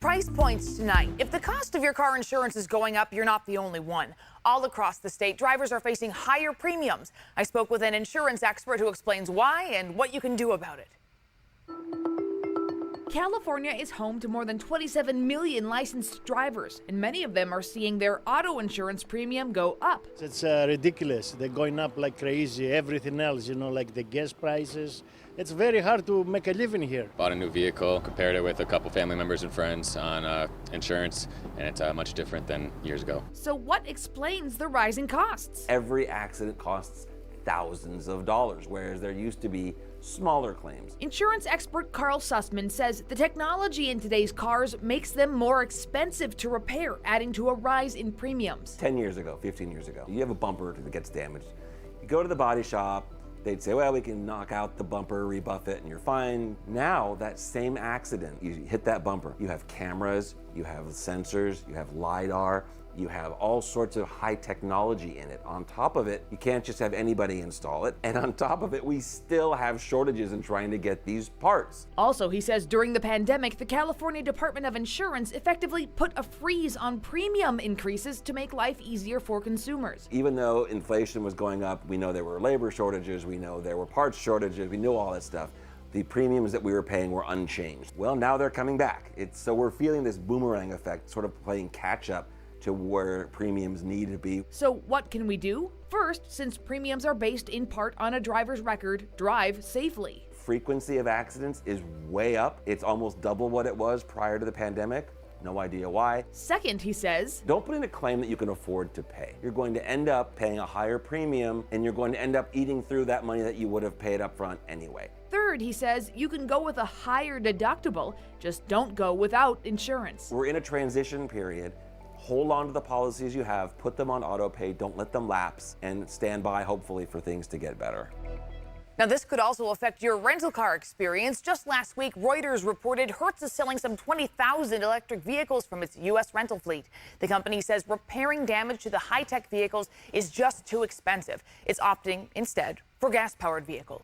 Price points tonight. If the cost of your car insurance is going up, you're not the only one. All across the state, drivers are facing higher premiums. I spoke with an insurance expert who explains why and what you can do about it. California is home to more than 27 million licensed drivers, and many of them are seeing their auto insurance premium go up. It's ridiculous. They're going up like crazy. Everything else, like the gas prices. It's very hard to make a living here. Bought a new vehicle, compared it with a couple family members and friends on insurance, and it's much different than years ago. So what explains the rising costs? Every accident costs thousands of dollars, whereas there used to be smaller claims. Insurance expert Carl Sussman says the technology in today's cars makes them more expensive to repair, adding to a rise in premiums. 10 years ago, 15 years ago, you have a bumper that gets damaged. You go to the body shop, they'd say, well, we can knock out the bumper, rebuff it, and you're fine. Now, that same accident, you hit that bumper, you have cameras, you have sensors, you have LiDAR, you have all sorts of high technology in it. On top of it, you can't just have anybody install it. And on top of it, we still have shortages in trying to get these parts. Also, he says during the pandemic, the California Department of Insurance effectively put a freeze on premium increases to make life easier for consumers. Even though inflation was going up, we know there were labor shortages, we know there were parts shortages, we knew all that stuff. The premiums that we were paying were unchanged. Well, now they're coming back. So we're feeling this boomerang effect, sort of playing catch up to where premiums need to be. So what can we do? First, since premiums are based in part on a driver's record, drive safely. Frequency of accidents is way up. It's almost double what it was prior to the pandemic. No idea why. Second, he says, don't put in a claim that you can afford to pay. You're going to end up paying a higher premium, and you're going to end up eating through that money that you would have paid up front anyway. Third, he says, you can go with a higher deductible, just don't go without insurance. We're in a transition period. Hold on to the policies you have, put them on auto pay, don't let them lapse, and stand by, hopefully, for things to get better. Now, this could also affect your rental car experience. Just last week, Reuters reported Hertz is selling some 20,000 electric vehicles from its U.S. rental fleet. The company says repairing damage to the high-tech vehicles is just too expensive. It's opting instead for gas-powered vehicles.